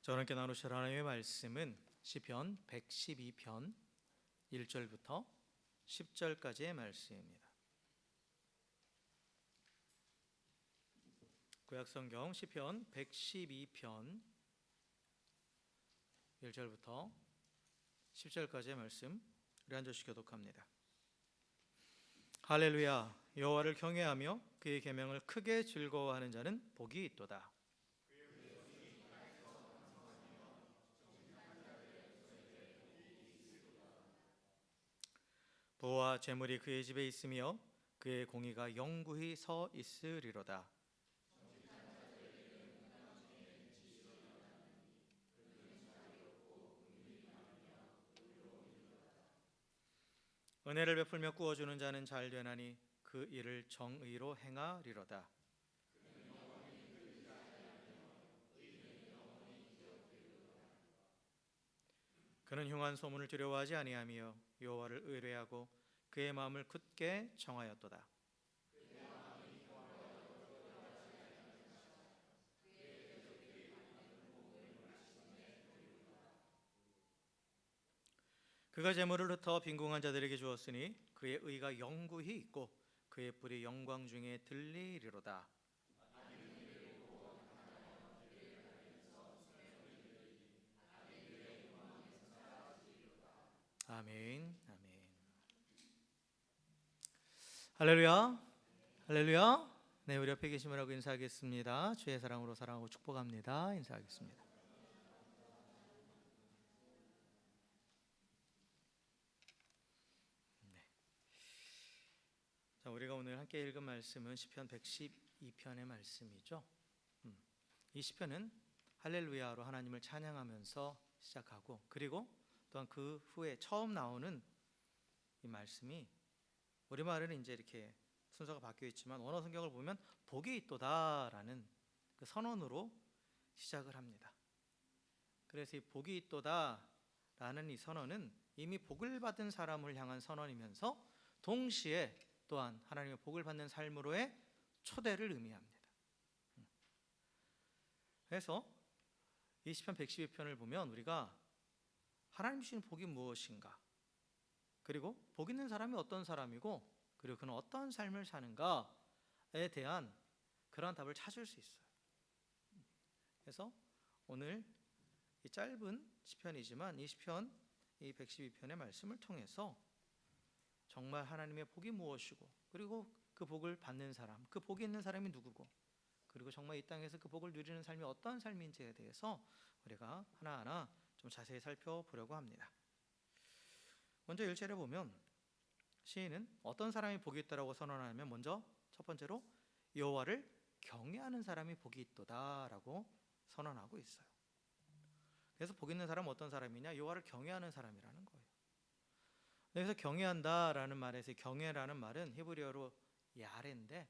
저와 함께 나누실 하나님의 말씀은 시편 112편 1절부터 10절까지의 말씀입니다. 구약성경 시편 112편 1절부터 10절까지의 말씀 우리 한 절씩 교독합니다. 할렐루야. 여호와를 경외하며 그의 계명을 크게 즐거워하는 자는 복이 있도다. 보화 재물이 그의 집에 있으며 그의 공의가 영구히 서 있으리로다. 은혜를 베풀며 구워주는 자는 잘 되나니 그 일을 정의로 행하리로다. 그는 흉한 소문을 두려워하지 아니하며 여호와를 의뢰하고 그의 마음을 굳게 정하였도다. 그가 재물을 흩어 빈궁한 자들에게 주었으니 그의 의가 영구히 있고 그의 뿔이 영광 중에 들리리로다. 아멘. 아멘. 할렐루야. 할렐루야. 네, 우리 옆에 계신 분하고 인사하겠습니다. 주의 사랑으로 사랑하고 축복합니다. 인사하겠습니다. 네. 자, 우리가 오늘 함께 읽은 말씀은 시편 112편의 말씀이죠. 이 시편은 할렐루야로 하나님을 찬양하면서 시작하고, 그리고 또한 그 후에 처음 나오는 이 말씀이, 우리말은 이제 이렇게 순서가 바뀌어 있지만 원어 성경을 보면 복이 있도다라는 그 선언으로 시작을 합니다. 그래서 이 복이 있도다라는 이 선언은 이미 복을 받은 사람을 향한 선언이면서 동시에 또한 하나님의 복을 받는 삶으로의 초대를 의미합니다. 그래서 이 시편 112편을 보면 우리가 하나님 주시는 복이 무엇인가, 그리고 복 있는 사람이 어떤 사람이고, 그리고 그는 어떤 삶을 사는가에 대한 그러한 답을 찾을 수 있어요. 그래서 오늘 이 짧은 시편이지만 이 시편, 이 112편의 말씀을 통해서 정말 하나님의 복이 무엇이고, 그리고 그 복을 받는 사람, 그 복이 있는 사람이 누구고, 그리고 정말 이 땅에서 그 복을 누리는 삶이 어떤 삶인지에 대해서 우리가 하나하나 좀 자세히 살펴보려고 합니다. 먼저 1절에 보면 시인은 어떤 사람이 복이 있다라고 선언하냐면, 먼저 첫 번째로 여호와를 경외하는 사람이 복이 있도다라고 선언하고 있어요. 그래서 복 있는 사람은 어떤 사람이냐? 여호와를 경외하는 사람이라는 거예요. 그래서 경외한다라는 말에서 경외라는 말은 히브리어로 야레인데,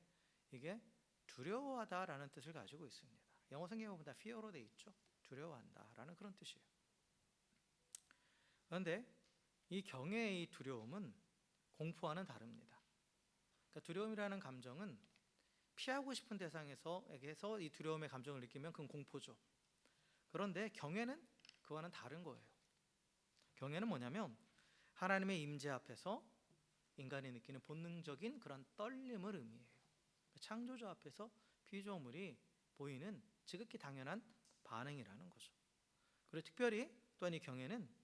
이게 두려워하다라는 뜻을 가지고 있습니다. 영어 성경에 보면 다 fear로 돼 있죠. 두려워한다라는 그런 뜻이에요. 그런데 이 경외의 두려움은 공포와는 다릅니다. 그러니까 두려움이라는 감정은 피하고 싶은 대상에서 이 두려움의 감정을 느끼면 그건 공포죠. 그런데 경외는 그와는 다른 거예요. 경외는 뭐냐면 하나님의 임재 앞에서 인간이 느끼는 본능적인 그런 떨림을 의미해요. 창조주 앞에서 피조물이 보이는 지극히 당연한 반응이라는 거죠. 그리고 특별히 또한 이 경외는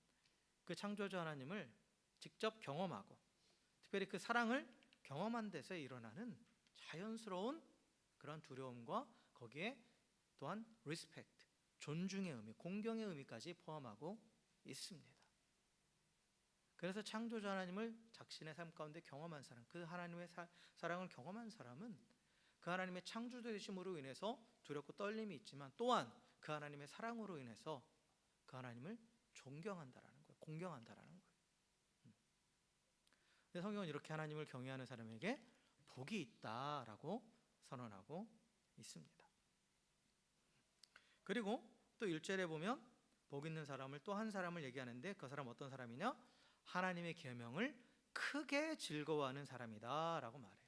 그 창조주 하나님을 직접 경험하고, 특별히 그 사랑을 경험한 데서 일어나는 자연스러운 그런 두려움과 거기에 또한 respect, 존중의 의미, 공경의 의미까지 포함하고 있습니다. 그래서 창조주 하나님을 자신의 삶 가운데 경험한 사람, 그 하나님의 사랑을 경험한 사람은 그 하나님의 창조되심으로 인해서 두렵고 떨림이 있지만, 또한 그 하나님의 사랑으로 인해서 그 하나님을 존경한다라는 거예요. 공경한다라는 거예요. 근데 성경은 이렇게 하나님을 경외하는 사람에게 복이 있다라고 선언하고 있습니다. 그리고 또 1절에 보면 복 있는 사람을, 또 한 사람을 얘기하는데, 그 사람 어떤 사람이냐? 하나님의 계명을 크게 즐거워하는 사람이다 라고 말해요.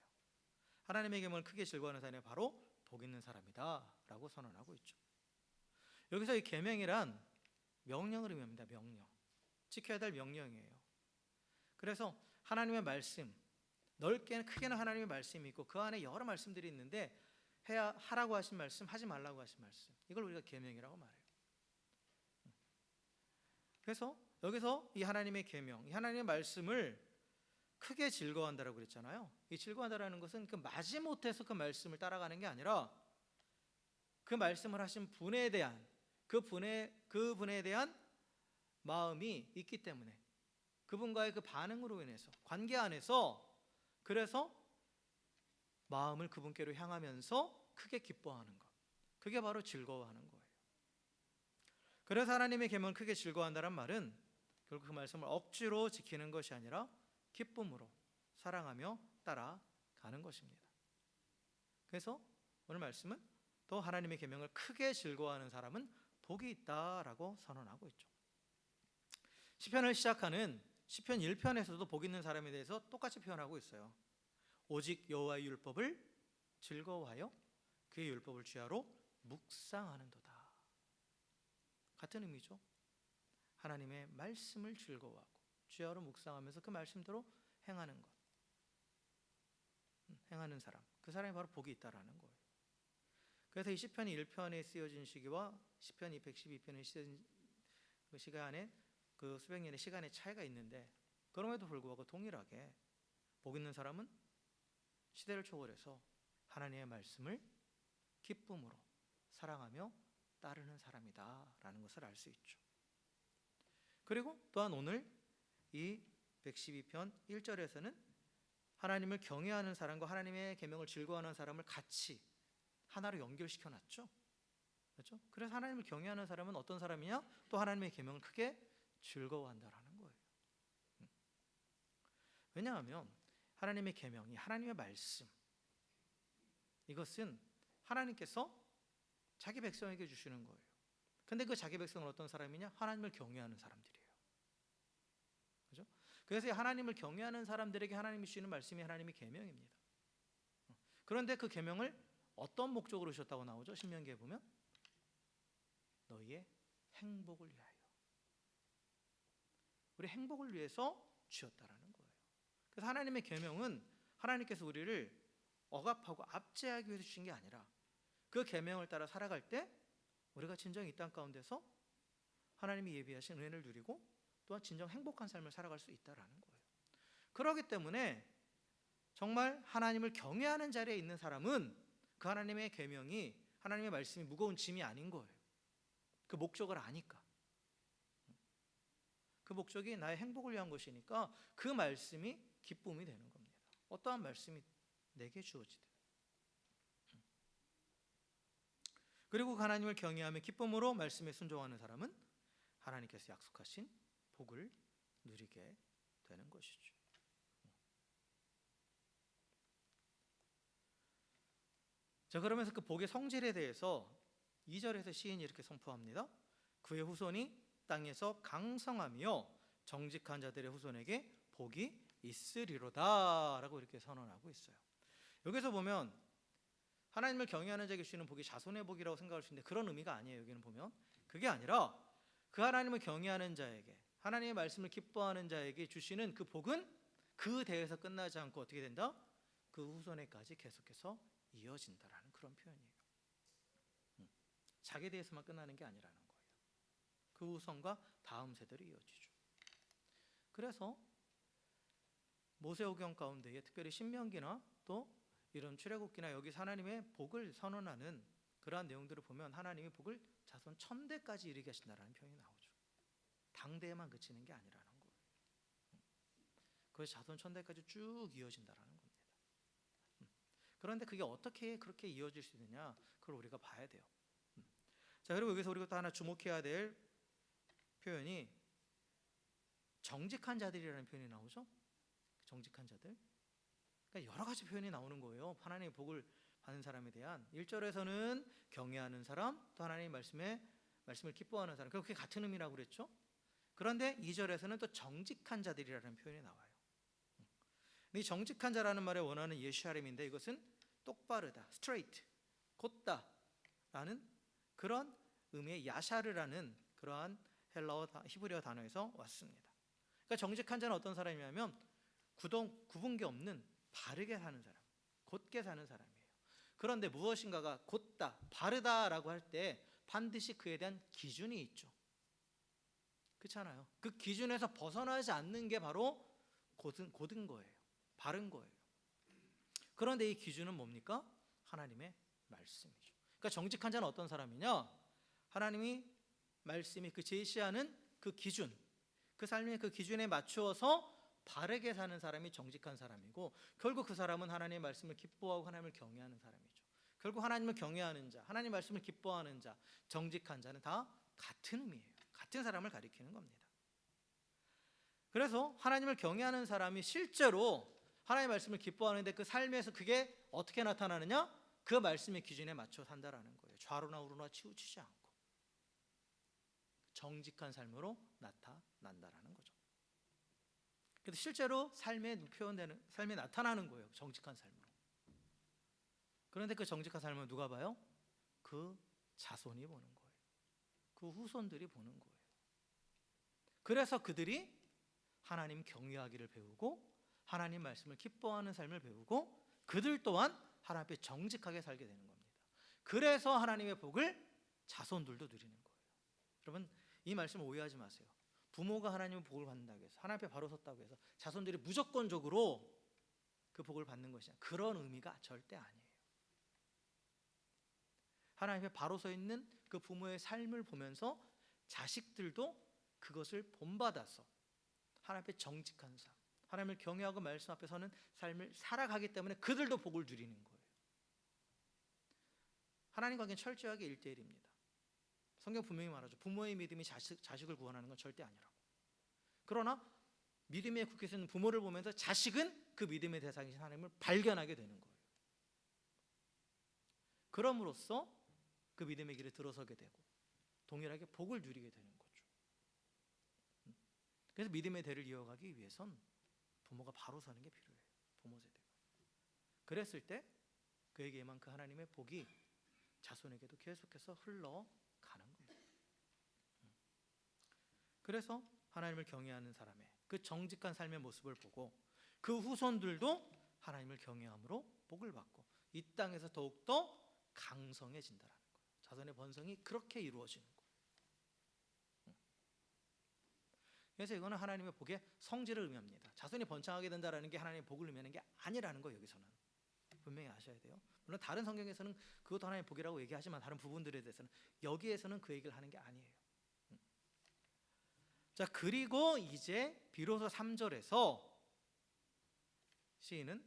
하나님의 계명을 크게 즐거워하는 사람이 바로 복 있는 사람이다 라고 선언하고 있죠. 여기서 이 계명이란 명령을 의미합니다. 명령. 지켜야 될 명령이에요. 그래서 하나님의 말씀, 넓게는 크게는 하나님의 말씀이 있고 그 안에 여러 말씀들이 있는데 하라고 하신 말씀, 하지 말라고 하신 말씀, 이걸 우리가 계명이라고 말해요. 그래서 여기서 이 하나님의 계명, 이 하나님의 말씀을 크게 즐거워한다라고 그랬잖아요. 이 즐거워한다라는 것은 그 마지못해서 그 말씀을 따라가는 게 아니라 그 말씀을 하신 분에 대한 그분에 대한 마음이 있기 때문에 그분과의 그 반응으로 인해서 관계 안에서 그래서 마음을 그분께로 향하면서 크게 기뻐하는 것, 그게 바로 즐거워하는 거예요. 그래서 하나님의 계명을 크게 즐거워한다는 말은 결국 그 말씀을 억지로 지키는 것이 아니라 기쁨으로 사랑하며 따라가는 것입니다. 그래서 오늘 말씀은 또 하나님의 계명을 크게 즐거워하는 사람은 복이 있다라고 선언하고 있죠. 시편을 시작하는 시편 1편에서도 복 있는 사람에 대해서 똑같이 표현하고 있어요. 오직 여호와의 율법을 즐거워하여 그의 율법을 주야로 묵상하는도다. 같은 의미죠. 하나님의 말씀을 즐거워하고 주야로 묵상하면서 그 말씀대로 행하는 것, 행하는 사람, 그 사람이 바로 복이 있다라는 거예요. 그래서 이 시편 1편에 쓰여진 시기와 시편 112편에 쓰여진 그 시간에 그 수백 년의 시간의 차이가 있는데 그럼에도 불구하고 동일하게 복 있는 사람은 시대를 초월해서 하나님의 말씀을 기쁨으로 사랑하며 따르는 사람이다라는 것을 알 수 있죠. 그리고 또한 오늘 이 112편 1절에서는 하나님을 경외하는 사람과 하나님의 계명을 즐거워하는 사람을 같이 하나로 연결시켜 놨죠. 그렇죠? 그래서 하나님을 경외하는 사람은 어떤 사람이냐? 또 하나님의 계명을 크게 즐거워한다라는 거예요. 왜냐하면 하나님의 계명이 하나님의 말씀, 이것은 하나님께서 자기 백성에게 주시는 거예요. 근데 그 자기 백성은 어떤 사람이냐? 하나님을 경외하는 사람들이에요. 그죠? 그래서 하나님을 경외하는 사람들에게 하나님이 주시는 말씀이 하나님의 계명입니다. 그런데 그 계명을 어떤 목적으로 주셨다고 나오죠? 신명기에 보면 너희의 행복을 위하여. 우리 행복을 위해서 주셨다라는 거예요. 그래서 하나님의 계명은 하나님께서 우리를 억압하고 압제하기 위해서 주신 게 아니라 그 계명을 따라 살아갈 때 우리가 진정 이 땅 가운데서 하나님이 예비하신 은혜를 누리고 또한 진정 행복한 삶을 살아갈 수 있다라는 거예요. 그렇기 때문에 정말 하나님을 경외하는 자리에 있는 사람은 그 하나님의 계명이, 하나님의 말씀이 무거운 짐이 아닌 거예요. 그 목적을 아니까. 그 목적이 나의 행복을 위한 것이니까 그 말씀이 기쁨이 되는 겁니다. 어떠한 말씀이 내게 주어지든. 그리고 하나님을 경외하며 기쁨으로 말씀에 순종하는 사람은 하나님께서 약속하신 복을 누리게 되는 것이죠. 자, 그러면서 그 복의 성질에 대해서 2절에서 시인이 이렇게 선포합니다. 그의 후손이 땅에서 강성하며 정직한 자들의 후손에게 복이 있으리로다 라고 이렇게 선언하고 있어요. 여기서 보면 하나님을 경외하는 자에게 주시는 복이 자손의 복이라고 생각할 수 있는데 그런 의미가 아니에요. 여기는 보면 그게 아니라 그 하나님을 경외하는 자에게, 하나님의 말씀을 기뻐하는 자에게 주시는 그 복은 그 대에서 끝나지 않고 어떻게 된다? 그 후손에까지 계속해서 이어진다라는 그런 표현이에요. 자기 대에서만 끝나는 게 아니라는 거예요. 그 후손과 다음 세대로 이어지죠. 그래서 모세오경 가운데에 특별히 신명기나 또 이런 출애굽기나 여기서 하나님의 복을 선언하는 그러한 내용들을 보면 하나님이 복을 자손 1000대까지 이르게 하신다라는 표현이 나오죠. 당대에만 그치는 게 아니라는 거예요. 그래서 자손 1000대까지 쭉 이어진다라는 겁니다. 그런데 그게 어떻게 그렇게 이어질 수 있느냐? 그걸 우리가 봐야 돼요. 자, 그리고 여기서 우리가 또 하나 주목해야 될 표현이 정직한 자들이라는 표현이 나오죠. 정직한 자들. 그러니까 여러 가지 표현이 나오는 거예요. 하나님의 복을 받는 사람에 대한 1절에서는 경외하는 사람, 또 하나님의 말씀을 기뻐하는 사람. 그게 같은 의미라고 그랬죠. 그런데 2절에서는 또 정직한 자들이라는 표현이 나와요. 이 정직한 자라는 말에 원하는 예시하림인데 이것은 똑바르다, straight, 곧다라는 그런 의미의 야샤르라는 그러한 헬라어 히브리어 단어에서 왔습니다. 그러니까 정직한 자는 어떤 사람이냐면 구분기 없는 바르게 사는 사람, 곧게 사는 사람이에요. 그런데 무엇인가가 곧다, 바르다라고 할 때 반드시 그에 대한 기준이 있죠. 그렇잖아요. 그 기준에서 벗어나지 않는 게 바로 곧은 거예요. 바른 거예요. 그런데 이 기준은 뭡니까? 하나님의 말씀이죠. 그러니까 정직한 자는 어떤 사람이냐? 하나님이 말씀이 그 제시하는 그 기준, 그 삶의 그 기준에 맞추어서 바르게 사는 사람이 정직한 사람이고, 결국 그 사람은 하나님의 말씀을 기뻐하고 하나님을 경외하는 사람이죠. 결국 하나님을 경외하는 자, 하나님 말씀을 기뻐하는 자, 정직한 자는 다 같은 의미예요. 같은 사람을 가리키는 겁니다. 그래서 하나님을 경외하는 사람이 실제로 하나님의 말씀을 기뻐하는데 그 삶에서 그게 어떻게 나타나느냐? 그 말씀의 기준에 맞춰 산다라는 거예요. 좌로나 우로나 치우치지 않고 정직한 삶으로 나타난다라는 거죠. 근데 실제로 삶에 표현되는, 삶에 나타나는 거예요. 정직한 삶으로. 그런데 그 정직한 삶을 누가 봐요? 그 자손이 보는 거예요. 그 후손들이 보는 거예요. 그래서 그들이 하나님 경외하기를 배우고 하나님 말씀을 기뻐하는 삶을 배우고 그들 또한 하나님 앞에 정직하게 살게 되는 겁니다. 그래서 하나님의 복을 자손들도 누리는 거예요. 여러분, 이 말씀 오해하지 마세요. 부모가 하나님의 복을 받는다고 해서, 하나님 앞에 바로 섰다고 해서 자손들이 무조건적으로 그 복을 받는 것이냐, 그런 의미가 절대 아니에요. 하나님 앞에 바로 서 있는 그 부모의 삶을 보면서 자식들도 그것을 본받아서 하나님 앞에 정직한 삶, 하나님을 경외하고 말씀 앞에 서는 삶을 살아가기 때문에 그들도 복을 누리는 거예요. 하나님과는 철저하게 1대1입니다. 성경 분명히 말하죠. 부모의 믿음이 자식을 구원하는 건 절대 아니라고. 그러나 믿음의 국회에서 있는 부모를 보면서 자식은 그 믿음의 대상이신 하나님을 발견하게 되는 거예요. 그럼으로써 그 믿음의 길에 들어서게 되고 동일하게 복을 누리게 되는 거죠. 그래서 믿음의 대를 이어가기 위해선 부모가 바로 서는 게 필요해요. 부모 세대가. 그랬을 때 그에게만 그 하나님의 복이 자손에게도 계속해서 흘러가는 겁니다. 그래서 하나님을 경외하는 사람의 그 정직한 삶의 모습을 보고 그 후손들도 하나님을 경외함으로 복을 받고 이 땅에서 더욱더 강성해진다라는 거예요. 자손의 번성이 그렇게 이루어지는 거예요. 그래서 이거는 하나님의 복의 성질을 의미합니다. 자손이 번창하게 된다라는 게 하나님의 복을 의미하는 게 아니라는 거예요. 여기서는 분명히 아셔야 돼요. 물론 다른 성경에서는 그것도 하나님의 복이라고 얘기하지만 다른 부분들에 대해서는, 여기에서는 그 얘기를 하는 게 아니에요. 자, 그리고 이제 비로소 3절에서 시인은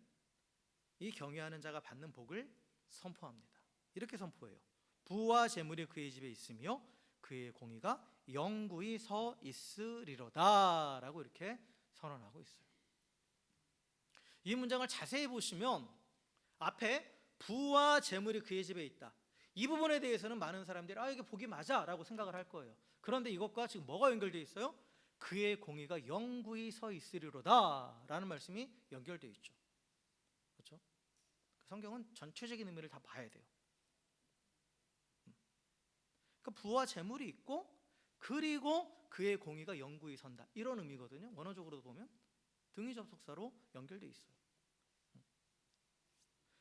이 경외하는 자가 받는 복을 선포합니다. 이렇게 선포해요. 부와 재물이 그의 집에 있으며 그의 공의가 영구히 서 있으리로다 라고 이렇게 선언하고 있어요. 이 문장을 자세히 보시면 앞에 부와 재물이 그의 집에 있다, 이 부분에 대해서는 많은 사람들이 이게 복이 맞아 라고 생각을 할 거예요. 그런데 이것과 지금 뭐가 연결되어 있어요? 그의 공의가 영구히 서 있으리로다 라는 말씀이 연결되어 있죠. 그렇죠? 성경은 전체적인 의미를 다 봐야 돼요. 그러니까 부와 재물이 있고 그리고 그의 공의가 영구히 선다, 이런 의미거든요. 원어적으로도 보면 등위 접속사로 연결되어 있어요.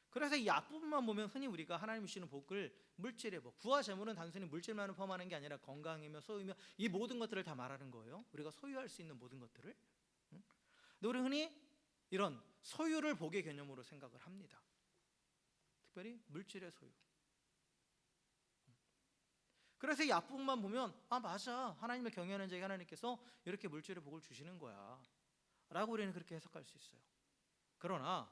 그래서 이 앞부분만 보면 흔히 우리가 하나님이 주시는 복을 물질의 복, 부와 재물은 단순히 물질만을 포함하는 게 아니라 건강이며 소유며 이 모든 것들을 다 말하는 거예요. 우리가 소유할 수 있는 모든 것들을. 근데 우리 흔히 이런 소유를 복의 개념으로 생각을 합니다. 특별히 물질의 소유. 그래서 이 앞부분만 보면 맞아, 하나님을 경외하는 자에게 하나님께서 이렇게 물질의 복을 주시는 거야 라고 우리는 그렇게 해석할 수 있어요. 그러나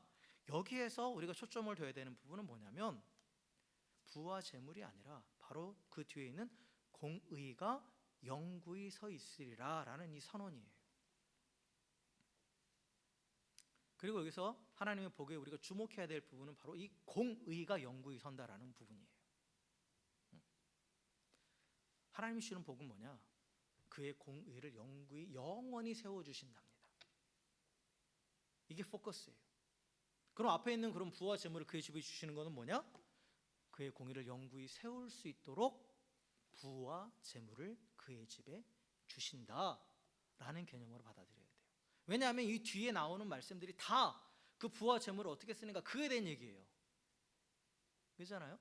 여기에서 우리가 초점을 둬야 되는 부분은 뭐냐면 부와 재물이 아니라 바로 그 뒤에 있는 공의가 영구히 서 있으리라 라는 이 선언이에요. 그리고 여기서 하나님의 복에 우리가 주목해야 될 부분은 바로 이 공의가 영구히 선다라는 부분이에요. 하나님이 주시는 복은 뭐냐? 그의 공의를 영원히 세워주신답니다. 이게 포커스예요. 그럼 앞에 있는 그런 부와 재물을 그의 집에 주시는 것은 뭐냐? 그의 공의를 영구히 세울 수 있도록 부와 재물을 그의 집에 주신다라는 개념으로 받아들여야 돼요. 왜냐하면 이 뒤에 나오는 말씀들이 다 그 부와 재물을 어떻게 쓰는가 그에 대한 얘기예요. 그렇잖아요?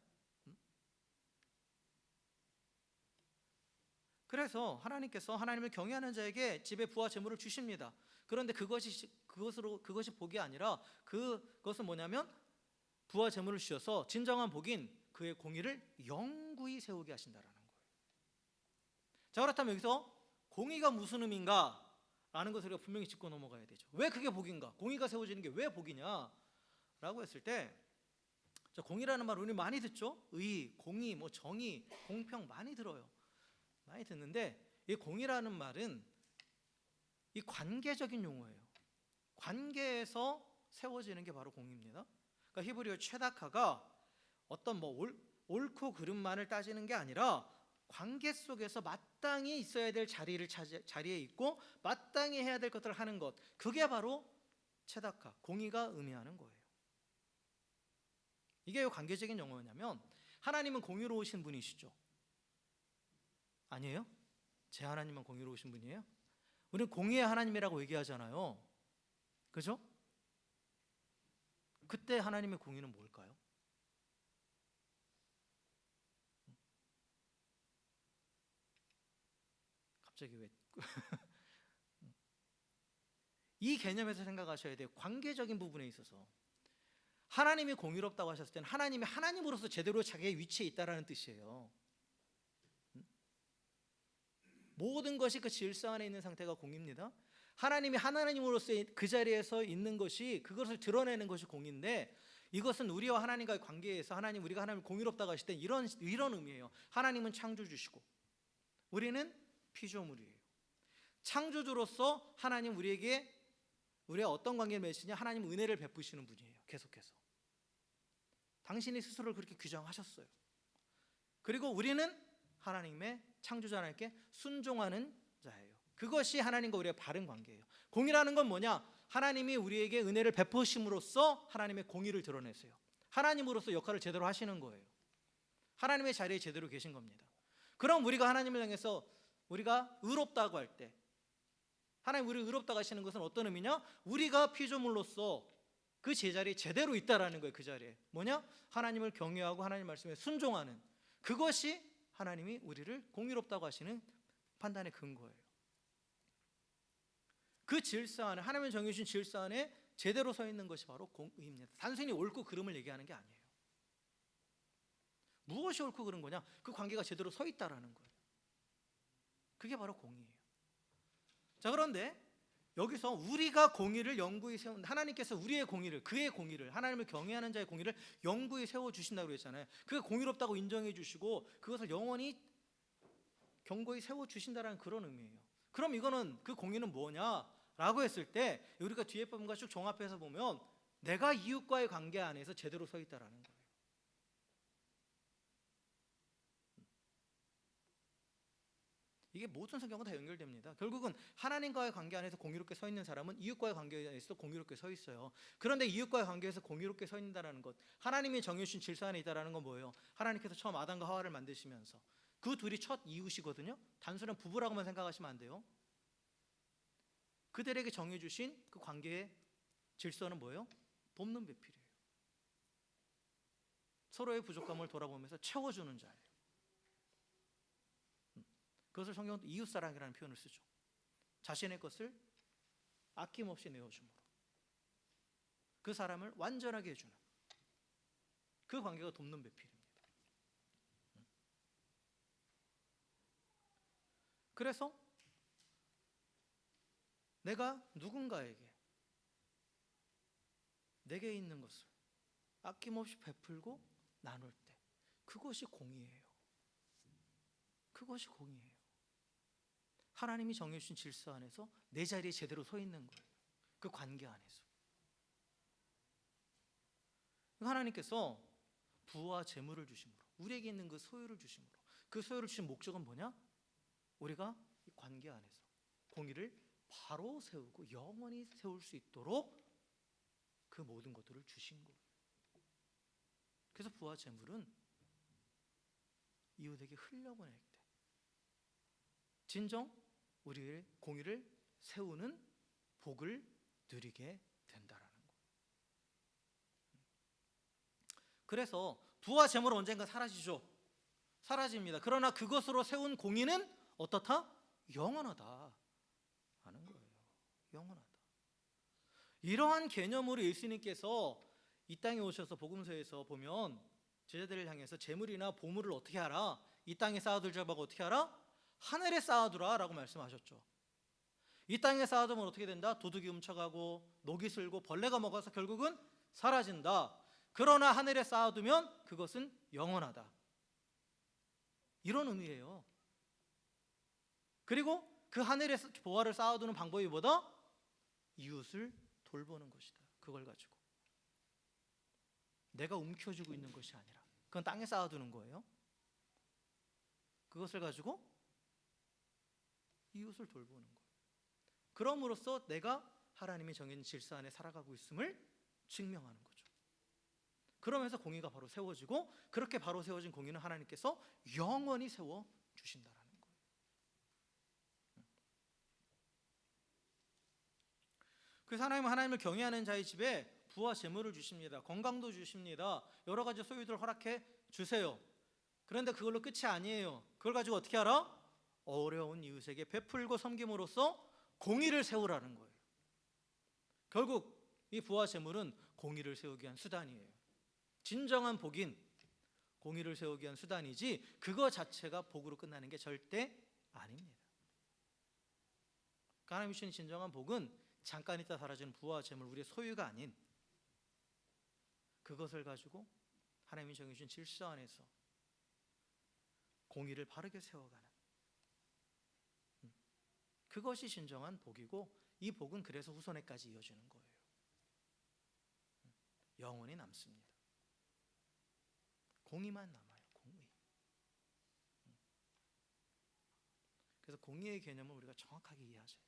그래서 하나님께서 하나님을 경외하는 자에게 집에 부와 재물을 주십니다. 그런데 그것이 복이 아니라 그것은 뭐냐면 부와 재물을 주셔서 진정한 복인 그의 공의를 영구히 세우게 하신다라는 거예요. 자, 그렇다면 여기서 공의가 무슨 의미인가? 라는 것을 우리가 분명히 짚고 넘어가야 되죠. 왜 그게 복인가? 공의가 세워지는 게 왜 복이냐? 라고 했을 때, 자, 공의라는 말 우리 많이 듣죠? 의, 공의, 뭐 정의, 공평 많이 들어요. 많이 듣는데 이 공의라는 말은 이 관계적인 용어예요. 관계에서 세워지는 게 바로 공의입니다. 그러니까 히브리어 최다카가 어떤 옳고 그름만을 따지는 게 아니라 관계 속에서 마땅히 있어야 될 자리에 있고 마땅히 해야 될 것들을 하는 것, 그게 바로 최다카, 공의가 의미하는 거예요. 이게 왜 관계적인 용어냐면 하나님은 공의로우신 분이시죠. 아니에요? 제 하나님은 공의로우신 분이에요? 우리는 공의의 하나님이라고 얘기하잖아요. 그죠? 그때 하나님의 공의는 뭘까요? 갑자기 왜? 이 개념에서 생각하셔야 돼요. 관계적인 부분에 있어서 하나님이 공의롭다고 하셨을 때는 하나님이 하나님으로서 제대로 자기의 위치에 있다라는 뜻이에요. 모든 것이 그 질서 안에 있는 상태가 공의입니다. 하나님이 하나님으로서 그 자리에서 있는 것이, 그것을 드러내는 것이 공의인데, 이것은 우리와 하나님과의 관계에서 우리가 하나님을 공의롭다고 하실 때 이런 의미예요. 하나님은 창조주시고 우리는 피조물이에요. 창조주로서 하나님 우리가 어떤 관계를 맺으시냐? 하나님 은혜를 베푸시는 분이에요. 계속해서 당신이 스스로를 그렇게 규정하셨어요. 그리고 우리는 하나님의 창조자 하나님께 순종하는 자예요. 그것이 하나님과 우리의 바른 관계예요. 공의라는 건 뭐냐? 하나님이 우리에게 은혜를 베푸심으로써 하나님의 공의를 드러내세요. 하나님으로서 역할을 제대로 하시는 거예요. 하나님의 자리에 제대로 계신 겁니다. 그럼 우리가 하나님을 향해서 우리가 의롭다고 할 때, 하나님 우리를 의롭다고 하시는 것은 어떤 의미냐? 우리가 피조물로서 그 제자리에 제대로 있다라는 거예요. 그 자리에 뭐냐? 하나님을 경외하고 하나님 말씀에 순종하는, 그것이 하나님이 우리를 공의롭다고 하시는 판단의 근거예요. 그 질서 안에, 하나님의 정해 주신 질서 안에 제대로 서 있는 것이 바로 공의입니다. 단순히 옳고 그름을 얘기하는 게 아니에요. 무엇이 옳고 그른 거냐? 그 관계가 제대로 서 있다라는 거예요. 그게 바로 공의예요. 자, 그런데 여기서 우리가 공의를 영구히 세운, 하나님께서 우리의 공의를, 그의 공의를, 하나님을 경외하는 자의 공의를 영구히 세워주신다고 했잖아요. 그게 공의롭다고 인정해 주시고 그것을 영원히 경고히 세워주신다는 그런 의미예요. 그럼 이거는, 그 공의는 뭐냐라고 했을 때 우리가 뒤에 부분과 쭉 종합해서 보면 내가 이웃과의 관계 안에서 제대로 서 있다라는 거예요. 이게 모든 성경과 다 연결됩니다. 결국은 하나님과의 관계 안에서 공의롭게 서 있는 사람은 이웃과의 관계에서 공의롭게 서 있어요. 그런데 이웃과의 관계에서 공의롭게 서 있다는 것, 하나님이 정해주신 질서 안에 있다는 건 뭐예요? 하나님께서 처음 아담과 하와를 만드시면서 그 둘이 첫 이웃이거든요. 단순한 부부라고만 생각하시면 안 돼요. 그들에게 정해주신 그 관계의 질서는 뭐예요? 돕는 배필이에요. 서로의 부족함을 돌아보면서 채워주는 자예요. 그것을 성경은 이웃사랑이라는 표현을 쓰죠. 자신의 것을 아낌없이 내어줌으로 그 사람을 완전하게 해주는 그 관계가 돕는 배필입니다. 그래서 내가 누군가에게 내게 있는 것을 아낌없이 베풀고 나눌 때 그것이 공의예요. 그것이 공의예요. 하나님이 정해주신 질서 안에서 내 자리에 제대로 서 있는 거예요. 그 관계 안에서. 하나님께서 부와 재물을 주심으로, 우리에게 있는 그 소유를 주심으로, 그 소유를 주신 목적은 뭐냐? 우리가 이 관계 안에서 공의를 바로 세우고 영원히 세울 수 있도록 그 모든 것들을 주신 거예요. 그래서 부와 재물은 이웃에게 흘려보낼 때 진정 우리의 공의를 세우는 복을 누리게 된다라는 거예요. 그래서 부와 재물은 언젠가 사라지죠. 사라집니다. 그러나 그것으로 세운 공의는 어떻다? 영원하다 하는 거예요. 영원하다. 이러한 개념으로 예수님께서 이 땅에 오셔서 복음서에서 보면 제자들을 향해서 재물이나 보물을 어떻게 하라? 이 땅에 쌓아둘 자가 어떻게 하라? 하늘에 쌓아두라 라고 말씀하셨죠. 이 땅에 쌓아두면 어떻게 된다? 도둑이 훔쳐가고 녹이 슬고 벌레가 먹어서 결국은 사라진다. 그러나 하늘에 쌓아두면 그것은 영원하다. 이런 의미예요. 그리고 그 하늘에 보화를 쌓아두는 방법이 뭐다? 이웃을 돌보는 것이다. 그걸 가지고 내가 움켜쥐고 있는 것이 아니라 그건 땅에 쌓아두는 거예요. 그것을 가지고 이웃을 돌보는 거예요. 그럼으로써 내가 하나님이 정해진 질서 안에 살아가고 있음을 증명하는 거죠. 그러면서 공의가 바로 세워지고, 그렇게 바로 세워진 공의는 하나님께서 영원히 세워주신다라는 거예요. 그래서 하나님을 경외하는 자의 집에 부와 재물을 주십니다. 건강도 주십니다. 여러 가지 소유들을 허락해 주세요. 그런데 그걸로 끝이 아니에요. 그걸 가지고 어떻게 하라? 어려운 이웃에게 베풀고 섬김으로써 공의를 세우라는 거예요. 결국 이 부와 재물은 공의를 세우기 위한 수단이에요. 진정한 복인 공의를 세우기 위한 수단이지 그거 자체가 복으로 끝나는 게 절대 아닙니다. 하나님이 주신 진정한 복은 잠깐 있다 사라지는 부와 재물, 우리의 소유가 아닌 그것을 가지고 하나님이 정해주신 질서 안에서 공의를 바르게 세워가는 그것이 진정한 복이고, 이 복은 그래서 후손에까지 이어지는 거예요. 영원히 남습니다. 공의만 남아요. 공의. 그래서 공의의 개념을 우리가 정확하게 이해하자.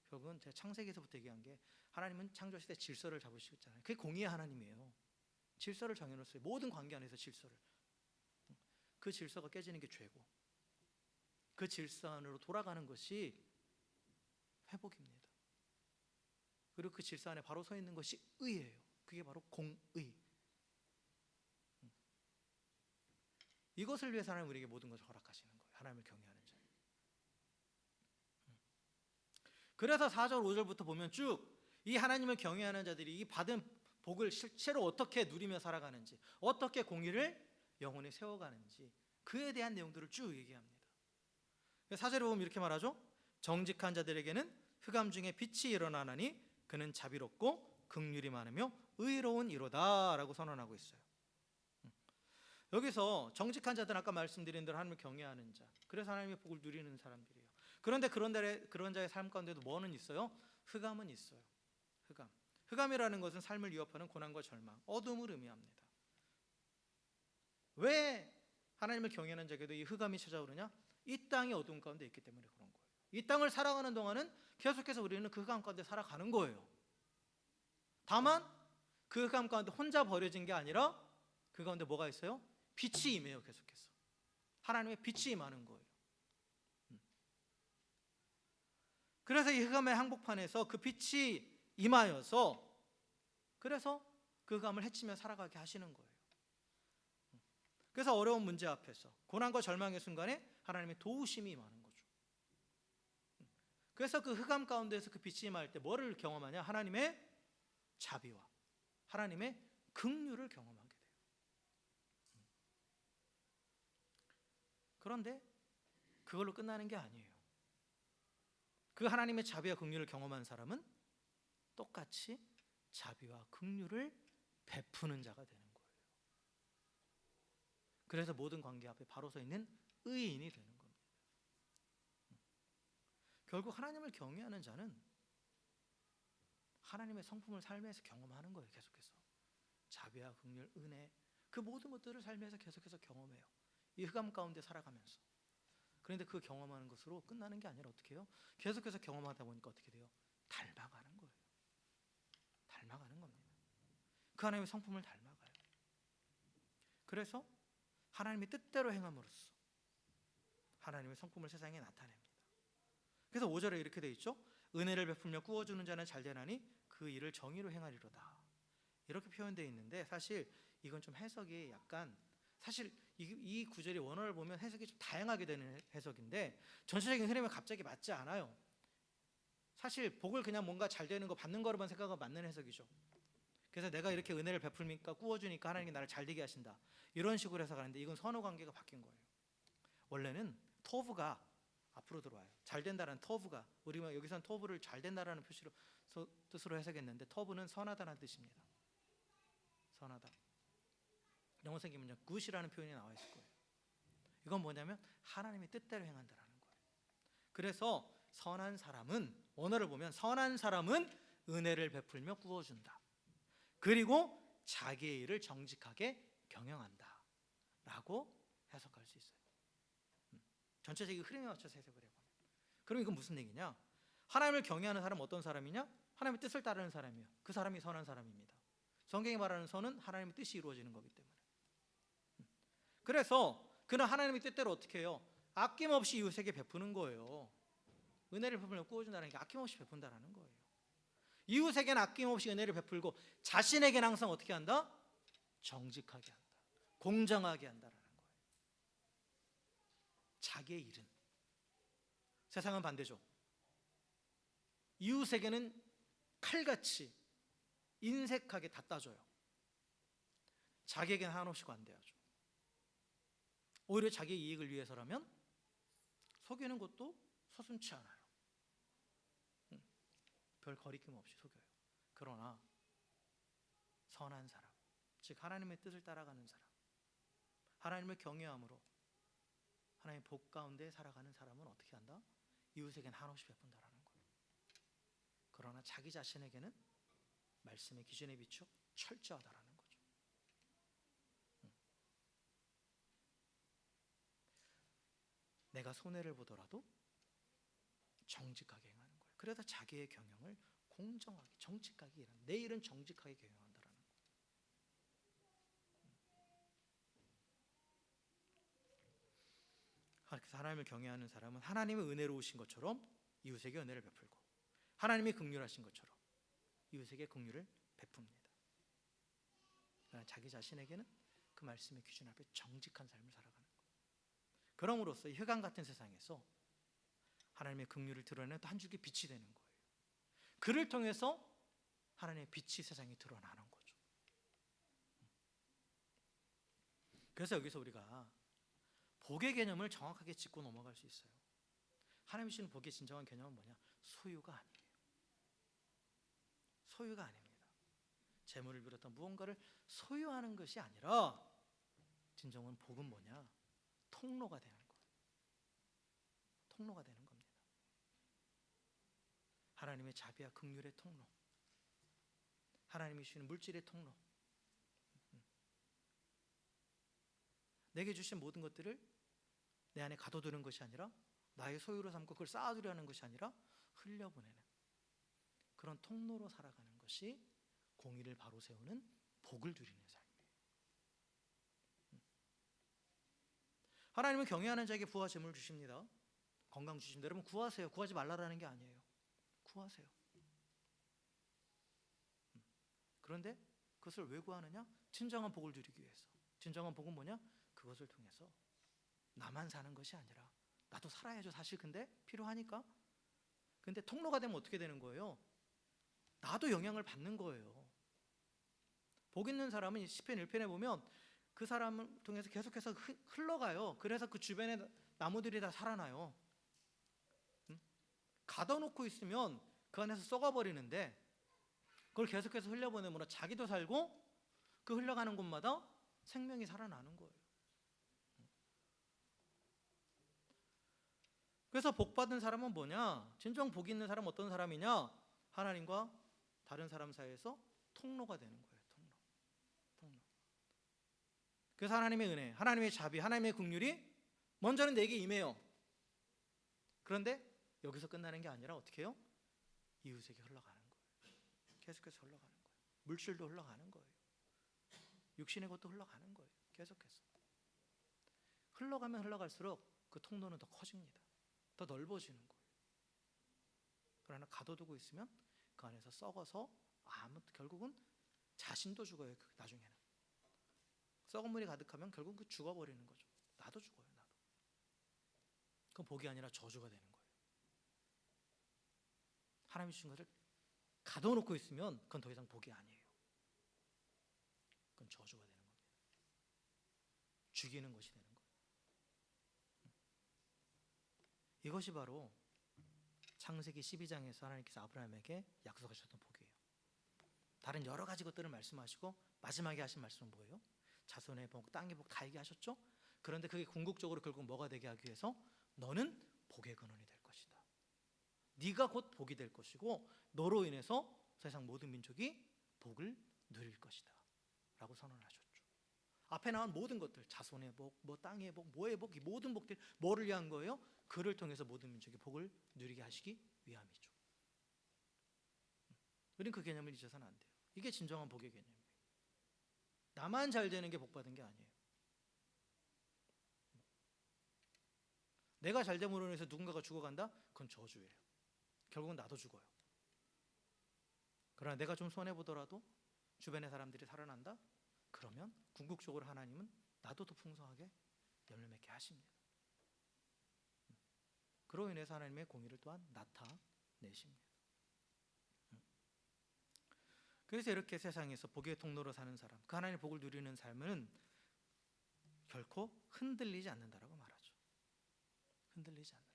결국은 제가 창세기에서부터 얘기한 게 하나님은 창조하실 때 질서를 잡으시고 있잖아요. 그게 공의의 하나님이에요. 질서를 정해놓았어요. 모든 관계 안에서 질서를. 그 질서가 깨지는 게 죄고, 그 질서 안으로 돌아가는 것이 회복입니다. 그리고 그 질서 안에 바로 서 있는 것이 의예요. 그게 바로 공의. 이것을 위해서 하나님 우리에게 모든 것을 허락하시는 거예요. 하나님을 경외하는 자. 그래서 4절 5절부터 보면 쭉 이 하나님을 경외하는 자들이 이 받은 복을 실제로 어떻게 누리며 살아가는지, 어떻게 공의를 영원히 세워가는지, 그에 대한 내용들을 쭉 얘기합니다. 4절에 보면 이렇게 말하죠. 정직한 자들에게는 흑암 중에 빛이 일어나나니 그는 자비롭고 긍휼이 많으며 의로운 이로다 라고 선언하고 있어요. 여기서 정직한 자들은 아까 말씀드린 대로 하나님을 경외하는 자, 그래서 하나님의 복을 누리는 사람들이에요. 그런데 그런 자의 삶 가운데도 뭐는 있어요? 흑암은 있어요. 흑암이라는 것은 삶을 위협하는 고난과 절망, 어둠을 의미합니다. 왜 하나님을 경외하는 자에게도 이 흑암이 찾아오느냐? 이 땅의 어둠 가운데 있기 때문에 그런 거예요. 이 땅을 살아가는 동안은 계속해서 우리는 그 흑암 가운데 살아가는 거예요. 다만 그 흑암 가운데 혼자 버려진 게 아니라 그 가운데 뭐가 있어요? 빛이 임해요. 계속해서 하나님의 빛이 임하는 거예요. 그래서 이 흑암의 한복판에서 그 빛이 임하여서, 그래서 그 흑암을 헤치며 살아가게 하시는 거예요. 그래서 어려운 문제 앞에서, 고난과 절망의 순간에 하나님의 도우심이 임하는 거죠. 그래서 그 흑암 가운데에서 그 빛이 임할 때 뭐를 경험하냐? 하나님의 자비와 하나님의 긍휼을 경험하게 돼요. 그런데 그걸로 끝나는 게 아니에요. 그 하나님의 자비와 긍휼을 경험한 사람은 똑같이 자비와 긍휼을 베푸는 자가 되는 거예요. 그래서 모든 관계 앞에 바로 서 있는 의인이 되는 겁니다. 결국 하나님을 경외하는 자는 하나님의 성품을 삶에서 경험하는 거예요. 계속해서 자비와 긍휼, 은혜, 그 모든 것들을 삶에서 계속해서 경험해요. 이 흑암 가운데 살아가면서. 그런데 그 경험하는 것으로 끝나는 게 아니라 어떻게 해요? 계속해서 경험하다 보니까 어떻게 돼요? 닮아가는 거예요. 닮아가는 겁니다. 그 하나님의 성품을 닮아가요. 그래서 하나님의 뜻대로 행함으로써 하나님의 성품을 세상에 나타냅니다. 그래서 5절에 이렇게 돼 있죠. 은혜를 베풀며 꾸어주는 자는 잘되나니 그 일을 정의로 행하리로다. 이렇게 표현되어 있는데 사실 이건 좀 해석이 약간 사실 이 구절이 원어를 보면 해석이 좀 다양하게 되는 해석인데 전체적인 흐름에 갑자기 맞지 않아요. 사실 복을 그냥 뭔가 잘 되는 거 받는 거로만 생각하면 맞는 해석이죠. 그래서 내가 이렇게 은혜를 베풀니까 꾸어주니까 하나님이 나를 잘 되게 하신다 이런 식으로 해석하는데 이건 선호 관계가 바뀐 거예요. 원래는 토브가 앞으로 들어와요. 잘 된다라는 터브가 우리가 여기서는 터브를 잘 된다라는 표시로 뜻으로 해석했는데 터브는 선하다는 뜻입니다. 선하다. 영어 성경에는 굿이라는 표현이 나와 있을 거예요. 이건 뭐냐면 하나님의 뜻대로 행한다라는 거예요. 그래서 선한 사람은 원어를 보면 선한 사람은 은혜를 베풀며 꾸어준다. 그리고 자기의 일을 정직하게 경영한다 라고 해석할 수 있어요. 전체적인 흐름에 맞춰서 해석을 해보면 그럼 이건 무슨 얘기냐? 하나님을 경외하는 사람은 어떤 사람이냐? 하나님의 뜻을 따르는 사람이에요. 그 사람이 선한 사람입니다. 성경이 말하는 선은 하나님의 뜻이 이루어지는 거기 때문에. 그래서 그는 하나님의 뜻대로 어떻게 해요? 아낌없이 이웃에게 베푸는 거예요. 은혜를 베풀며 꾸어준다는 게 아낌없이 베푼다는 거예요. 이웃에게는 아낌없이 은혜를 베풀고 자신에게는 항상 어떻게 한다? 정직하게 한다. 공정하게 한다라는 거예요. 자기의 일은. 세상은 반대죠. 이웃에게는 칼같이 인색하게 다 따져요. 자기에게는 한없이 관대하죠. 오히려 자기의 이익을 위해서라면 속이는 것도 서슴지 않아요. 별 거리낌 없이 속여요. 그러나 선한 사람, 즉 하나님의 뜻을 따라가는 사람, 하나님을 경외함으로 하나님의 복 가운데 살아가는 사람은 어떻게 한다? 이웃에게는 한없이 베푼다라는 거예요. 그러나 자기 자신에게는 말씀의 기준에 비추어 철저하다라는 거죠. 내가 손해를 보더라도 정직하게 행하는 거예요. 그래서 자기의 경영을 공정하게 정직하게 일하는, 내 일은 정직하게 경영한다라는 거예요. 그래서 하나님을 경외하는 사람은 하나님의 은혜로우신 것처럼 이웃에게 은혜를 베풀고 하나님이 긍휼하신 것처럼 이웃에게 긍휼을 베풉니다. 그러나 자기 자신에게는 그 말씀의 기준 앞에 정직한 삶을 살아가는 거예요. 그럼으로써 이 흑암 같은 세상에서 하나님의 긍휼을 드러내는 또 한 줄기 빛이 되는 거예요. 그를 통해서 하나님의 빛이 세상에 드러나는 거죠. 그래서 여기서 우리가 복의 개념을 정확하게 짚고 넘어갈 수 있어요. 하나님 주시는 복의 진정한 개념은 뭐냐? 소유가 아니에요. 소유가 아닙니다. 재물을 비롯한 무언가를 소유하는 것이 아니라 진정한 복은 뭐냐? 통로가 되는 거예요. 통로가 되는 겁니다. 하나님의 자비와 긍휼의 통로, 하나님이 주시는 물질의 통로, 내게 주신 모든 것들을 내 안에 가둬두는 것이 아니라 나의 소유로 삼고 그걸 쌓아두려는 것이 아니라 흘려보내는 그런 통로로 살아가는 것이 공의를 바로 세우는 복을 누리는 삶이에요. 하나님은 경외하는 자에게 부와 재물을 주십니다. 건강 주십니다. 여러분 구하세요. 구하지 말라라는 게 아니에요. 구하세요. 그런데 그것을 왜 구하느냐? 진정한 복을 누리기 위해서. 진정한 복은 뭐냐? 그것을 통해서 나만 사는 것이 아니라 나도 살아야죠. 사실 근데 필요하니까. 근데 통로가 되면 어떻게 되는 거예요? 나도 영향을 받는 거예요. 복 있는 사람은 시편 1편에 보면 그 사람을 통해서 계속해서 흘러가요. 그래서 그 주변에 나무들이 다 살아나요. 가둬놓고 있으면 그 안에서 썩어버리는데 그걸 계속해서 흘려보내므로 자기도 살고 그 흘러가는 곳마다 생명이 살아나는 거예요. 그래서 복 받은 사람은 뭐냐? 진정 복 있는 사람은 어떤 사람이냐? 하나님과 다른 사람 사이에서 통로가 되는 거예요. 통로. 그래서 하나님의 은혜, 하나님의 자비, 하나님의 긍휼이 먼저는 내게 임해요. 그런데 여기서 끝나는 게 아니라 어떻게 해요? 이웃에게 흘러가는 거예요. 계속해서 흘러가는 거예요. 물질도 흘러가는 거예요. 육신의 것도 흘러가는 거예요. 계속해서 흘러가면 흘러갈수록 그 통로는 더 커집니다. 더 넓어지는 거예요. 그러나 가둬두고 있으면 그 안에서 썩어서 결국은 자신도 죽어요. 나중에는 썩은 물이 가득하면 결국 그 죽어버리는 거죠. 나도 죽어요. 나도. 그건 복이 아니라 저주가 되는 거예요. 하나님이 주신 것을 가둬놓고 있으면 그건 더 이상 복이 아니에요. 그건 저주가 되는 겁니다. 죽이는 것이 되는 거예요. 이것이 바로 창세기 12장에서 하나님께서 아브라함에게 약속하셨던 복이에요. 다른 여러 가지 것들을 말씀하시고 마지막에 하신 말씀은 뭐예요? 자손의 복, 땅의 복 다 얘기하셨죠? 그런데 그게 궁극적으로 결국 뭐가 되게 하기 위해서 너는 복의 근원이 될 것이다. 네가 곧 복이 될 것이고 너로 인해서 세상 모든 민족이 복을 누릴 것이다 라고 선언하셨죠. 앞에 나온 모든 것들, 자손의 복, 땅의 복, 뭐의 복, 이 모든 복들 뭐를 위한 거예요? 그를 통해서 모든 민족이 복을 누리게 하시기 위함이죠. 우리는 그 개념을 잊어서는 안 돼요. 이게 진정한 복의 개념이에요. 나만 잘 되는 게 복 받은 게 아니에요. 내가 잘 됨으로 인해서 누군가가 죽어간다? 그건 저주예요. 결국은 나도 죽어요. 그러나 내가 좀 손해보더라도 주변의 사람들이 살아난다? 그러면 궁극적으로 하나님은 나도 더 풍성하게 열매 맺게 하십니다. 그로 인해서 하나님의 공의를 또한 나타내십니다. 그래서 이렇게 세상에서 복의 통로로 사는 사람, 그 하나님의 복을 누리는 삶은 결코 흔들리지 않는다라고 말하죠. 흔들리지 않는다.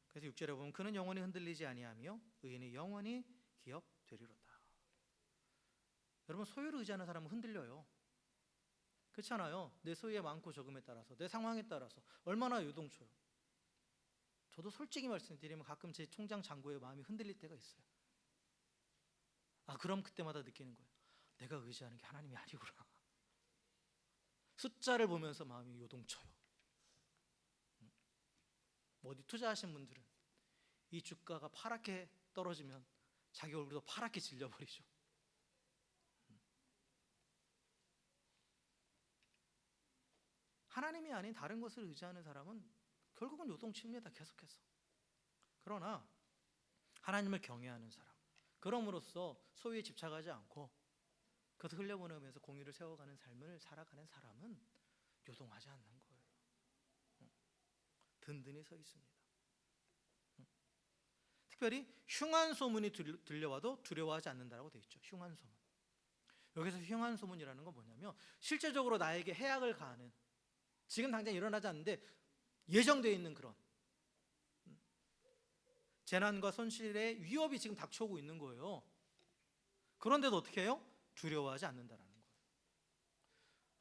그래서 6절에 보면 그는 영원히 흔들리지 아니하며 의인이 영원히 기업되리로다. 여러분, 소유를 의지하는 사람은 흔들려요. 그렇잖아요. 내 소유의 많고 적음에 따라서, 내 상황에 따라서 얼마나 요동쳐요. 저도 솔직히 말씀드리면 가끔 제 통장 잔고의 마음이 흔들릴 때가 있어요. 그럼 그때마다 느끼는 거예요. 내가 의지하는 게 하나님이 아니구나. 숫자를 보면서 마음이 요동쳐요. 어디 투자하신 분들은 이 주가가 파랗게 떨어지면 자기 얼굴도 파랗게 질려버리죠. 하나님이 아닌 다른 것을 의지하는 사람은 결국은 요동칩니다. 계속해서. 그러나 하나님을 경외하는 사람, 그럼으로써 소유에 집착하지 않고 그것을 흘려보내면서 공의를 세워가는 삶을 살아가는 사람은 요동하지 않는 거예요. 든든히 서 있습니다. 특별히 흉한 소문이 들려와도 두려워하지 않는다라고 되어 있죠. 흉한 소문. 여기서 흉한 소문이라는 건 뭐냐면 실제적으로 나에게 해악을 가하는, 지금 당장 일어나지 않는데 예정되어 있는 그런 재난과 손실의 위협이 지금 닥쳐오고 있는 거예요. 그런데도 어떻게 해요? 두려워하지 않는다라는 거예요.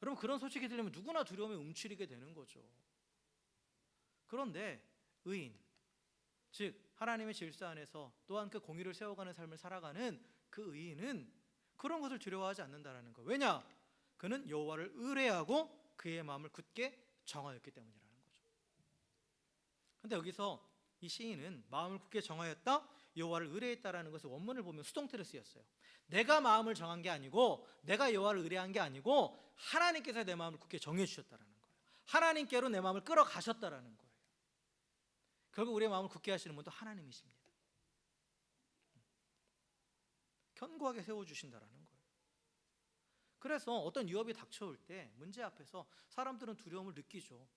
여러분, 그런 소식이 들리면 누구나 두려움에 움츠리게 되는 거죠. 그런데 의인, 즉 하나님의 질서 안에서 또한 그 공의를 세워가는 삶을 살아가는 그 의인은 그런 것을 두려워하지 않는다라는 거예요. 왜냐? 그는 여호와를 의뢰하고 그의 마음을 굳게 정하였기 때문이라는 거죠. 그런데 여기서 이 시인은 마음을 굳게 정하였다, 여호와를 의뢰했다라는 것을 원문을 보면 수동태로 쓰였어요. 내가 마음을 정한 게 아니고, 내가 여호와를 의뢰한 게 아니고 하나님께서 내 마음을 굳게 정해 주셨다라는 거예요. 하나님께로 내 마음을 끌어가셨다라는 거예요. 결국 우리의 마음을 굳게 하시는 분도 하나님이십니다. 견고하게 세워주신다라는 거예요. 그래서 어떤 위협이 닥쳐올 때 문제 앞에서 사람들은 두려움을 느끼죠.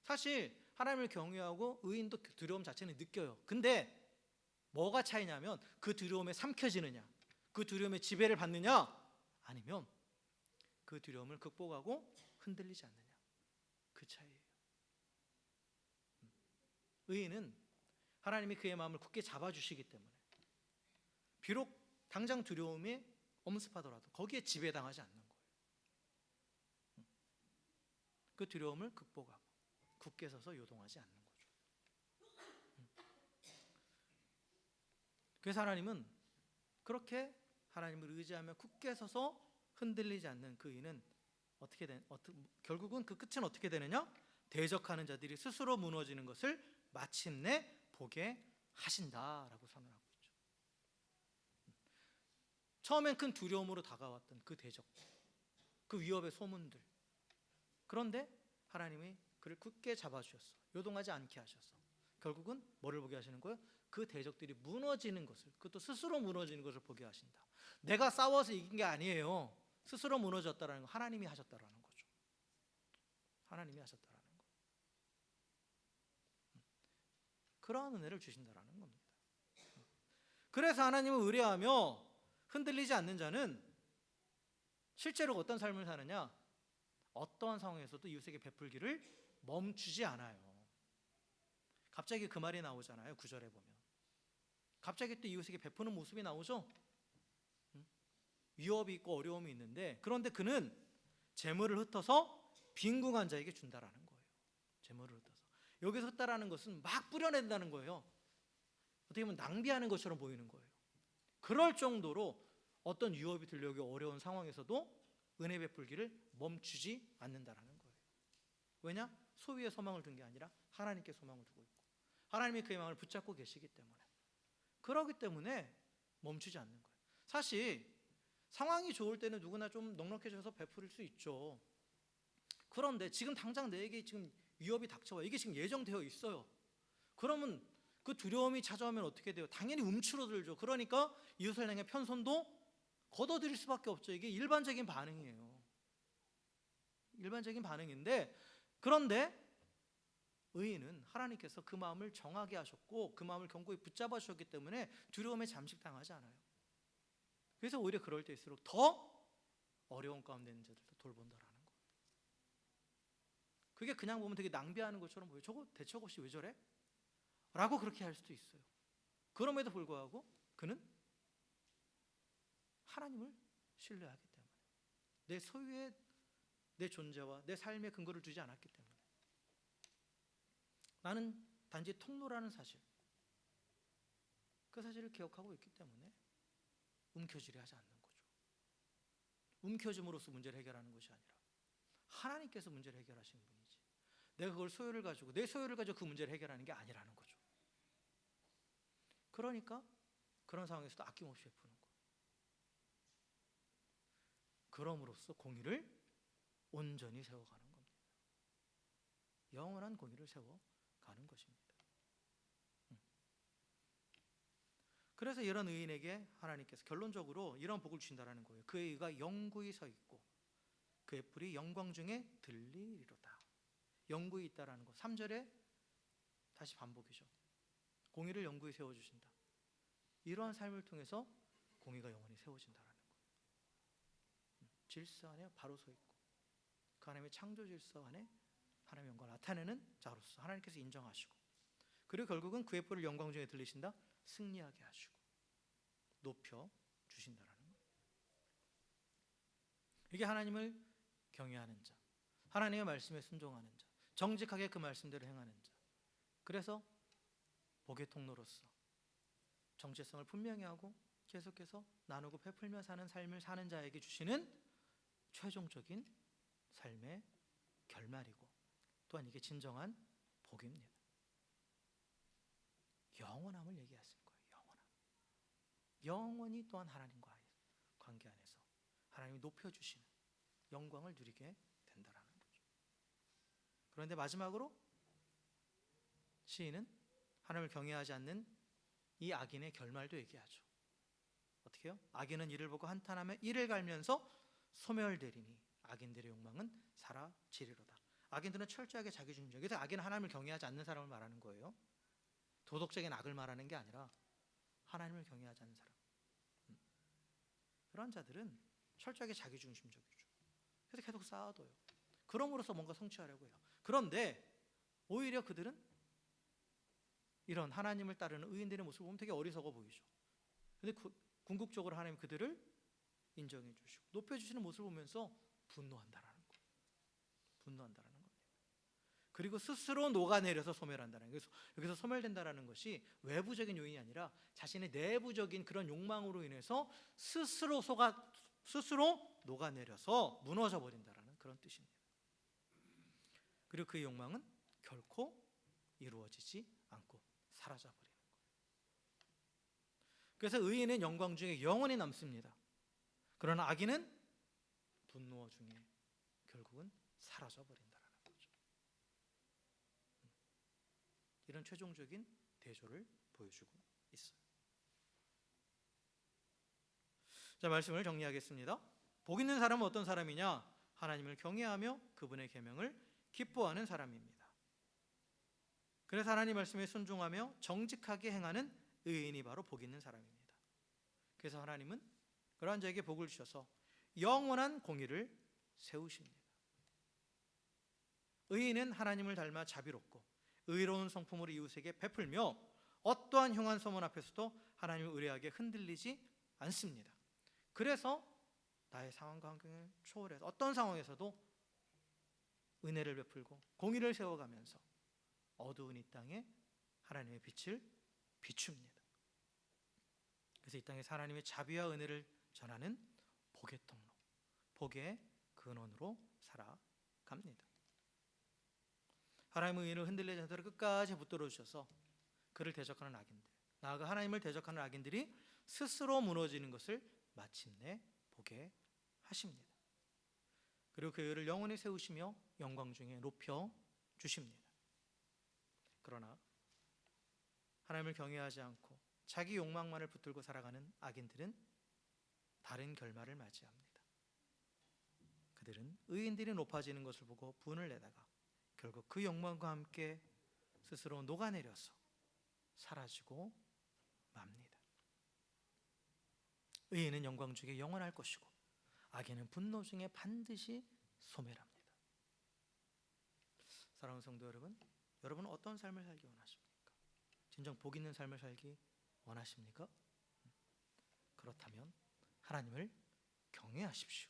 사실 하나님을 경외하고 의인도 두려움 자체는 느껴요. 근데 뭐가 차이냐면 그 두려움에 삼켜지느냐, 그 두려움의 지배를 받느냐, 아니면 그 두려움을 극복하고 흔들리지 않느냐, 그 차이예요. 의인은 하나님이 그의 마음을 굳게 잡아주시기 때문에 비록 당장 두려움에 엄습하더라도 거기에 지배당하지 않는 거예요. 그 두려움을 극복하고 굳게 서서 요동하지 않는 거죠. 그래서 하나님은 그렇게 하나님을 의지하며 굳게 서서 흔들리지 않는 그 의인은 결국은 그 끝은 어떻게 되느냐? 대적하는 자들이 스스로 무너지는 것을 마침내 보게 하신다라고 선언하고 있죠. 처음엔 큰 두려움으로 다가왔던 그 대적, 그 위협의 소문들, 그런데 하나님이 그를 굳게 잡아주셨어. 요동하지 않게 하셔서 결국은 뭐를 보게 하시는 거예요? 그 대적들이 무너지는 것을, 그것도 스스로 무너지는 것을 보게 하신다. 내가 싸워서 이긴 게 아니에요. 스스로 무너졌다라는 거, 하나님이 하셨다라는 거죠. 하나님이 하셨다라는 거. 그러한 은혜를 주신다라는 겁니다. 그래서 하나님을 의뢰하며 흔들리지 않는 자는 실제로 어떤 삶을 사느냐? 어떠한 상황에서도 이웃에게 베풀기를 멈추지 않아요. 갑자기 그 말이 나오잖아요. 9절에 보면 갑자기 또 이웃에게 베푸는 모습이 나오죠. 위협이 있고 어려움이 있는데, 그런데 그는 재물을 흩어서 빈궁한 자에게 준다라는 거예요. 재물을 흩어서, 여기서 흩다라는 것은 막 뿌려낸다는 거예요. 어떻게 보면 낭비하는 것처럼 보이는 거예요. 그럴 정도로 어떤 위협이 들려오기 어려운 상황에서도 은혜 베풀기를 멈추지 않는다라는 거예요. 왜냐? 소위에 소망을 둔 게 아니라 하나님께 소망을 두고 있고, 하나님이 그의 마음을 붙잡고 계시기 때문에, 그러기 때문에 멈추지 않는 거예요. 사실 상황이 좋을 때는 누구나 좀 넉넉해져서 베풀을 수 있죠. 그런데 지금 당장 내게 지금 위협이 닥쳐와, 이게 지금 예정되어 있어요. 그러면 그 두려움이 찾아오면 어떻게 돼요? 당연히 움츠러들죠. 그러니까 이웃을 향해 편손도 걷어들일 수밖에 없죠. 이게 일반적인 반응이에요. 일반적인 반응인데, 그런데 의인은 하나님께서 그 마음을 정하게 하셨고 그 마음을 견고히 붙잡아 주셨기 때문에 두려움에 잠식당하지 않아요. 그래서 오히려 그럴 때일수록 더 어려운 가운데 있는 자들도 돌본다라는 거예요. 그게 그냥 보면 되게 낭비하는 것처럼 보여요. 저거 대처 없이 왜 저래? 라고 그렇게 할 수도 있어요. 그럼에도 불구하고 그는 하나님을 신뢰하기 때문에, 내 소유에 내 존재와 내 삶의 근거를 두지 않았기 때문에, 나는 단지 통로라는 사실, 그 사실을 기억하고 있기 때문에 움켜쥐려 하지 않는 거죠. 움켜짐으로써 문제를 해결하는 것이 아니라 하나님께서 문제를 해결하시는 분이지, 내가 그걸 소유를 가지고 내 소유를 가지고 그 문제를 해결하는 게 아니라는 거죠. 그러니까 그런 상황에서도 아낌없이 베푸는 거예요. 그럼으로써 공의를 온전히 세워가는 겁니다. 영원한 공의를 세워가는 것입니다. 그래서 이런 의인에게 하나님께서 결론적으로 이런 복을 주신다라는 거예요. 그의 의가 영구히 서 있고 그의 뿔이 영광 중에 들리리로다. 영구히 있다라는 것. 3절에 다시 반복이죠. 공의를 영구히 세워주신다. 이러한 삶을 통해서 공의가 영원히 세워진다라는 거예요. 질서 안에 바로 서 있고 그 하나님의 창조 질서 안에 하나님의 영광을 나타내는 자로서 하나님께서 인정하시고, 그리고 결국은 그의 뿔을 영광 중에 들리신다. 승리하게 하시고 높여 주신다라는 거예요. 이게 하나님을 경외하는 자, 하나님의 말씀에 순종하는 자, 정직하게 그 말씀대로 행하는 자, 그래서 복의 통로로서 정체성을 분명히 하고 계속해서 나누고 베풀며 사는 삶을 사는 자에게 주시는 최종적인 삶의 결말이고, 또한 이게 진정한 복입니다. 영원함을 얘기했을 거예요. 영원히 또한 하나님과의 관계 안에서 하나님이 높여주시는 영광을 누리게 된다라는 거죠. 그런데 마지막으로 시인은 하나님을 경외하지 않는 이 악인의 결말도 얘기하죠. 어떻게 해요? 악인은 이를 보고 한탄하며 이를 갈면서 소멸되리니 악인들의 욕망은 사라지리로다. 악인들은 철저하게 자기중심적. 그래서 악인은 하나님을 경외하지 않는 사람을 말하는 거예요. 도덕적인 악을 말하는 게 아니라 하나님을 경외하지 않는 사람. 그런 자들은 철저하게 자기중심적이죠. 그래서 계속 쌓아둬요. 그럼으로써 뭔가 성취하려고 해요. 그런데 오히려 그들은 이런 하나님을 따르는 의인들의 모습을 보면 되게 어리석어 보이죠. 그런데 궁극적으로 하나님 그들을 인정해 주시고 높여주시는 모습을 보면서 분노한다라는 거예요. 분노한다라는 겁니다. 그리고 스스로 녹아내려서 소멸한다는 거예요. 여기서 소멸된다라는 것이 외부적인 요인이 아니라 자신의 내부적인 그런 욕망으로 인해서 스스로 녹아내려서 무너져 버린다라는 그런 뜻입니다. 그리고 그 욕망은 결코 이루어지지 않고 사라져 버리는 거예요. 그래서 의인은 영광 중에 영원히 남습니다. 그러나 악인은 분노 중에 결국은 사라져 버린다라는 거죠. 이런 최종적인 대조를 보여주고 있어요. 자, 말씀을 정리하겠습니다. 복 있는 사람은 어떤 사람이냐? 하나님을 경외하며 그분의 계명을 기뻐하는 사람입니다. 그래서 하나님 말씀에 순종하며 정직하게 행하는 의인이 바로 복 있는 사람입니다. 그래서 하나님은 그러한 자에게 복을 주셔서 영원한 공의를 세우십니다. 의인은 하나님을 닮아 자비롭고 의로운 성품으로 이웃에게 베풀며 어떠한 흉한 소문 앞에서도 하나님을 의뢰하게 흔들리지 않습니다. 그래서 나의 상황과 환경을 초월해서 어떤 상황에서도 은혜를 베풀고 공의를 세워가면서 어두운 이 땅에 하나님의 빛을 비춥니다. 그래서 이 땅에서 하나님의 자비와 은혜를 전하는 복의 통로, 복의 근원으로 살아갑니다. 하나님의 의인을 흔들리지 않도록 끝까지 붙들어 주셔서 그를 대적하는 악인들, 나아가 하나님을 대적하는 악인들이 스스로 무너지는 것을 마침내 보게 하십니다. 그리고 그 의를 영원히 세우시며 영광 중에 높여 주십니다. 그러나 하나님을 경외하지 않고 자기 욕망만을 붙들고 살아가는 악인들은 다른 결말을 맞이합니다. 그들은 의인들이 높아지는 것을 보고 분을 내다가 결국 그 욕망과 함께 스스로 녹아내려서 사라지고 맙니다. 의인은 영광 중에 영원할 것이고 악인은 분노 중에 반드시 소멸합니다. 사랑하는 성도 여러분, 여러분은 어떤 삶을 살기 원하십니까? 진정 복 있는 삶을 살기 원하십니까? 그렇다면 하나님을 경외하십시오.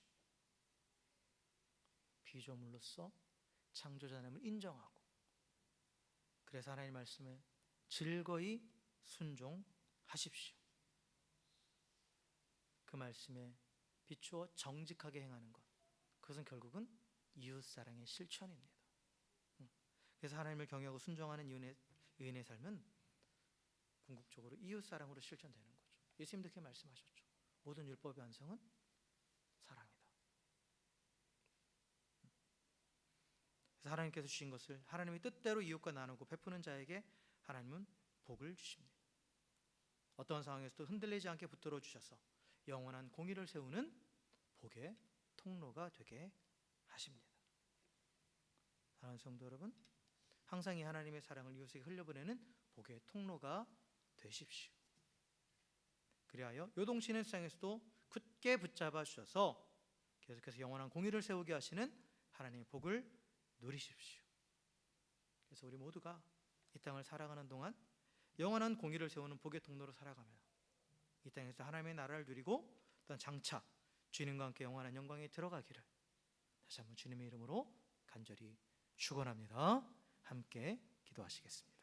피조물로서 창조자 하나님을 인정하고 그래서 하나님 말씀에 즐거이 순종하십시오. 그 말씀에 비추어 정직하게 행하는 것, 그것은 결국은 이웃사랑의 실천입니다. 그래서 하나님을 경외하고 순종하는 의인의 삶은 궁극적으로 이웃사랑으로 실천되는 거죠. 예수님도 그렇게 말씀하셨죠. 모든 율법의 완성은 사랑이다. 그래서 하나님께서 주신 것을 하나님의 뜻대로 이웃과 나누고 베푸는 자에게 하나님은 복을 주십니다. 어떠한 상황에서도 흔들리지 않게 붙들어 주셔서 영원한 공의를 세우는 복의 통로가 되게 하십니다. 사랑하는 성도 여러분, 항상 이 하나님의 사랑을 이웃에게 흘려보내는 복의 통로가 되십시오. 그리하여 요동치는 세상에서도 굳게 붙잡아 주셔서 계속해서 영원한 공의를 세우게 하시는 하나님의 복을 누리십시오. 그래서 우리 모두가 이 땅을 살아가는 동안 영원한 공의를 세우는 복의 통로로 살아가며 이 땅에서 하나님의 나라를 누리고 또한 장차 주님과 함께 영원한 영광에 들어가기를 다시 한번 주님의 이름으로 간절히 축원합니다. 함께 기도하시겠습니다.